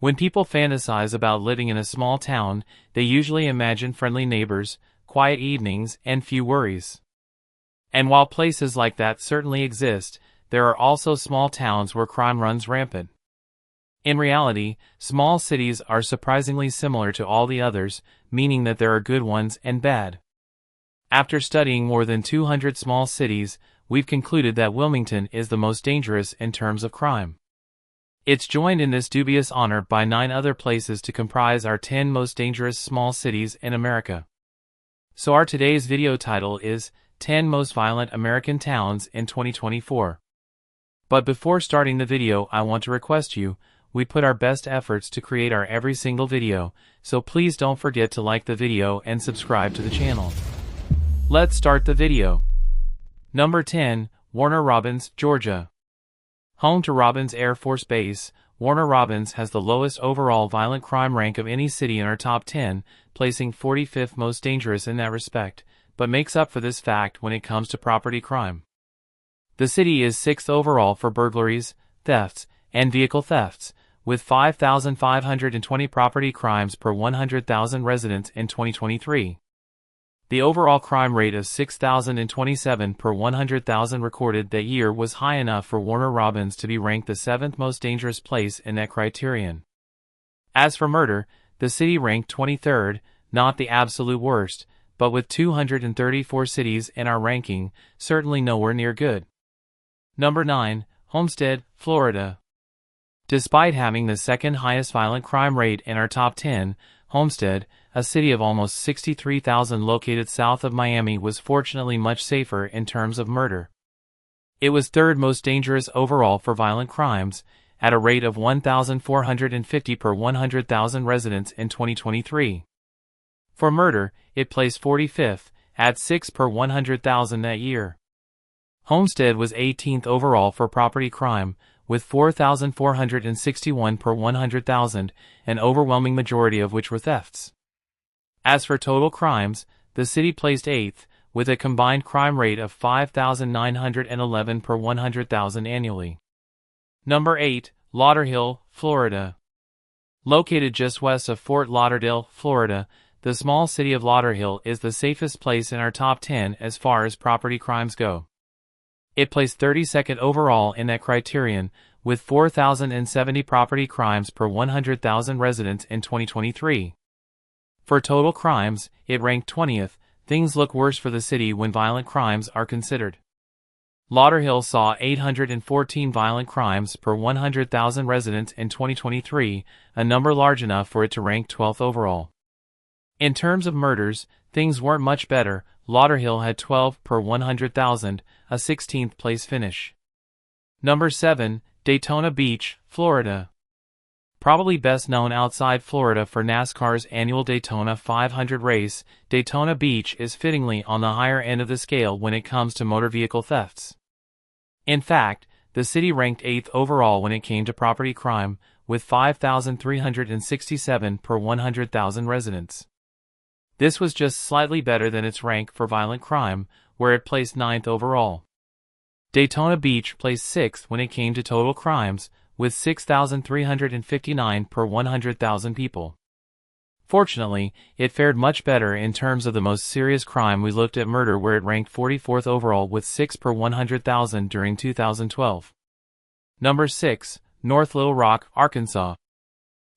When people fantasize about living in a small town, they usually imagine friendly neighbors, quiet evenings, and few worries. And while places like that certainly exist, there are also small towns where crime runs rampant. In reality, small cities are surprisingly similar to all the others, meaning that there are good ones and bad. After studying more than 200 small cities, we've concluded that Wilmington is the most dangerous in terms of crime. It's joined in this dubious honor by 9 other places to comprise our 10 most dangerous small cities in America. So our today's video title is 10 Most Violent American Towns in 2024. But before starting the video, I want to request we put our best efforts to create our every single video, so please don't forget to like the video and subscribe to the channel. Let's start the video. Number 10, Warner Robins, Georgia. Home to Robins Air Force Base, Warner Robins has the lowest overall violent crime rank of any city in our top 10, placing 45th most dangerous in that respect, but makes up for this fact when it comes to property crime. The city is 6th overall for burglaries, thefts, and vehicle thefts, with 5,520 property crimes per 100,000 residents in 2023. The overall crime rate of 6,027 per 100,000 recorded that year was high enough for Warner Robins to be ranked the 7th most dangerous place in that criterion. As for murder, the city ranked 23rd, not the absolute worst, but with 234 cities in our ranking, certainly nowhere near good. Number 9, Homestead, Florida. Despite having the second highest violent crime rate in our top 10, Homestead, a city of almost 63,000 located south of Miami, was fortunately much safer in terms of murder. It was 3rd most dangerous overall for violent crimes, at a rate of 1,450 per 100,000 residents in 2023. For murder, it placed 45th, at 6 per 100,000 that year. Homestead was 18th overall for property crime, with 4,461 per 100,000, an overwhelming majority of which were thefts. As for total crimes, the city placed 8th, with a combined crime rate of 5,911 per 100,000 annually. Number 8, Lauder Hill, Florida. Located just west of Fort Lauderdale, Florida, the small city of Lauder Hill is the safest place in our top 10 as far as property crimes go. It placed 32nd overall in that criterion, with 4,070 property crimes per 100,000 residents in 2023. For total crimes, it ranked 20th. Things look worse for the city when violent crimes are considered. Lauder Hill saw 814 violent crimes per 100,000 residents in 2023, a number large enough for it to rank 12th overall. In terms of murders, things weren't much better. Lauder Hill had 12 per 100,000, a 16th place finish. Number 7, Daytona Beach, Florida. Probably best known outside Florida for NASCAR's annual Daytona 500 race, Daytona Beach is fittingly on the higher end of the scale when it comes to motor vehicle thefts. In fact, the city ranked 8th overall when it came to property crime, with 5,367 per 100,000 residents. This was just slightly better than its rank for violent crime, where it placed 9th overall. Daytona Beach placed 6th when it came to total crimes, with 6,359 per 100,000 people. Fortunately, it fared much better in terms of the most serious crime. We looked at murder, where it ranked 44th overall with 6 per 100,000 during 2012. Number 6, North Little Rock, Arkansas.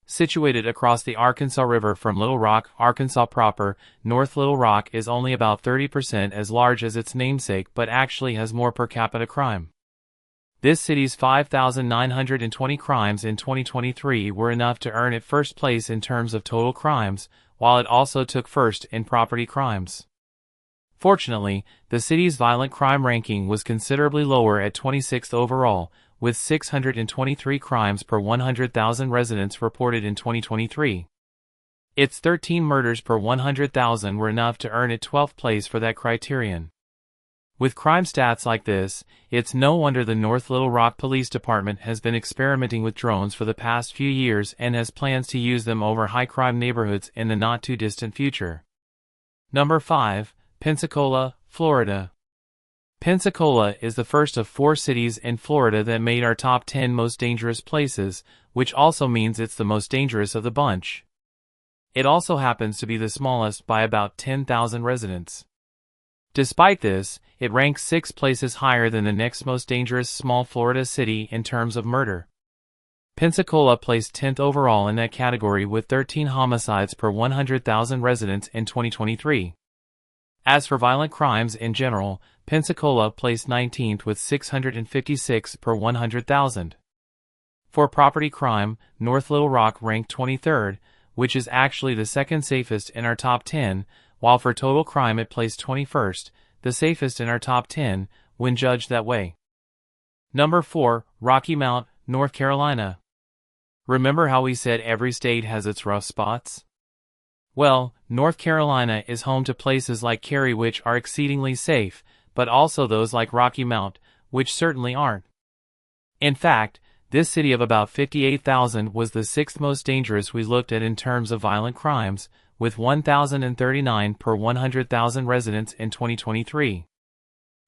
Situated across the Arkansas River from Little Rock, Arkansas proper, North Little Rock is only about 30% as large as its namesake, but actually has more per capita crime. This city's 5,920 crimes in 2023 were enough to earn it first place in terms of total crimes, while it also took first in property crimes. Fortunately, the city's violent crime ranking was considerably lower at 26th overall, with 623 crimes per 100,000 residents reported in 2023. Its 13 murders per 100,000 were enough to earn it 12th place for that criterion. With crime stats like this, it's no wonder the North Little Rock Police Department has been experimenting with drones for the past few years and has plans to use them over high-crime neighborhoods in the not-too-distant future. Number 5, Pensacola, Florida. Pensacola is the first of 4 cities in Florida that made our top 10 most dangerous places, which also means it's the most dangerous of the bunch. It also happens to be the smallest by about 10,000 residents. Despite this, it ranks 6 places higher than the next most dangerous small Florida city in terms of murder. Pensacola placed 10th overall in that category with 13 homicides per 100,000 residents in 2023. As for violent crimes in general, Pensacola placed 19th with 656 per 100,000. For property crime, North Little Rock ranked 23rd, which is actually the second safest in our top 10, while for total crime it placed 21st, the safest in our top 10, when judged that way. Number 4, Rocky Mount, North Carolina. Remember how we said every state has its rough spots? Well, North Carolina is home to places like Cary which are exceedingly safe, but also those like Rocky Mount, which certainly aren't. In fact, this city of about 58,000 was the 6th most dangerous we looked at in terms of violent crimes, with 1,039 per 100,000 residents in 2023.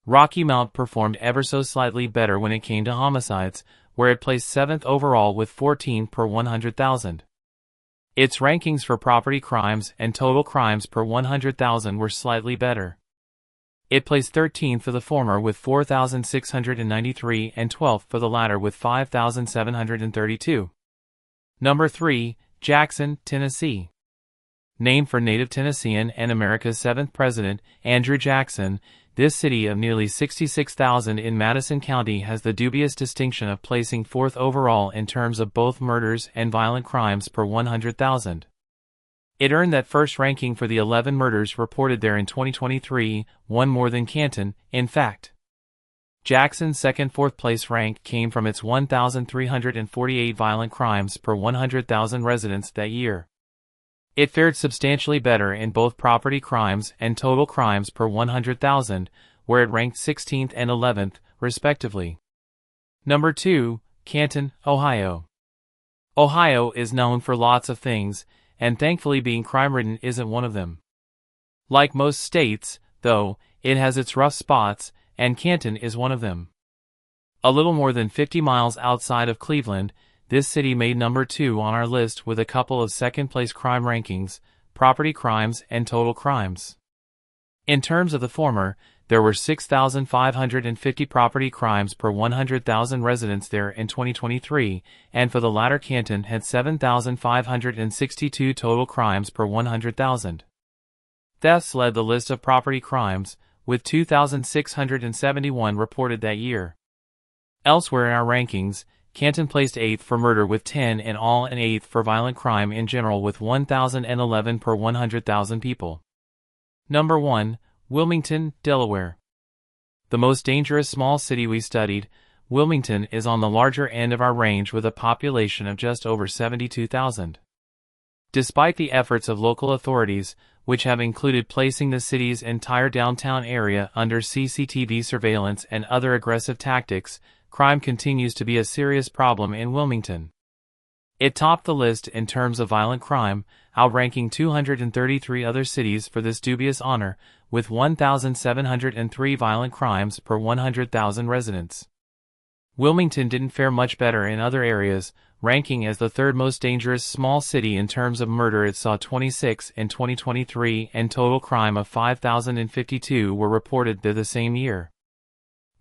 Rocky Mount performed ever so slightly better when it came to homicides, where it placed 7th overall with 14 per 100,000. Its rankings for property crimes and total crimes per 100,000 were slightly better. It placed 13th for the former with 4,693 and 12th for the latter with 5,732. Number 3, Jackson, Tennessee. Named for native Tennessean and America's 7th president, Andrew Jackson, this city of nearly 66,000 in Madison County has the dubious distinction of placing 4th overall in terms of both murders and violent crimes per 100,000. It earned that first ranking for the 11 murders reported there in 2023, one more than Canton, in fact. Jackson's second 4th place rank came from its 1,348 violent crimes per 100,000 residents that year. It fared substantially better in both property crimes and total crimes per 100,000, where it ranked 16th and 11th, respectively. Number 2, Canton, Ohio. Ohio is known for lots of things, and thankfully being crime-ridden isn't one of them. Like most states, though, it has its rough spots, and Canton is one of them. A little more than 50 miles outside of Cleveland, this city made number 2 on our list with a couple of second-place crime rankings, property crimes and total crimes. In terms of the former, there were 6,550 property crimes per 100,000 residents there in 2023, and for the latter Canton had 7,562 total crimes per 100,000. Thefts led the list of property crimes, with 2,671 reported that year. Elsewhere in our rankings, Canton placed 8th for murder with 10 in all and 8th for violent crime in general with 1,011 per 100,000 people. Number 1, Wilmington, Delaware. The most dangerous small city we studied, Wilmington is on the larger end of our range with a population of just over 72,000. Despite the efforts of local authorities, which have included placing the city's entire downtown area under CCTV surveillance and other aggressive tactics, crime continues to be a serious problem in Wilmington. It topped the list in terms of violent crime, outranking 233 other cities for this dubious honor, with 1,703 violent crimes per 100,000 residents. Wilmington didn't fare much better in other areas, ranking as the 3rd most dangerous small city in terms of murder. It saw 26 in 2023 and total crime of 5,052 were reported there the same year.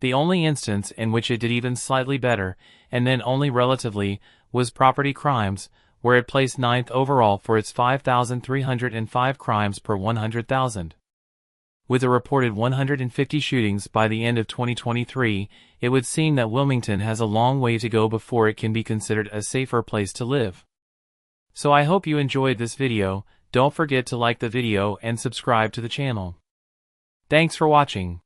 The only instance in which it did even slightly better, and then only relatively, was property crimes, where it placed 9th overall for its 5,305 crimes per 100,000. With a reported 150 shootings by the end of 2023, it would seem that Wilmington has a long way to go before it can be considered a safer place to live. So I hope you enjoyed this video. Don't forget to like the video and subscribe to the channel. Thanks for watching.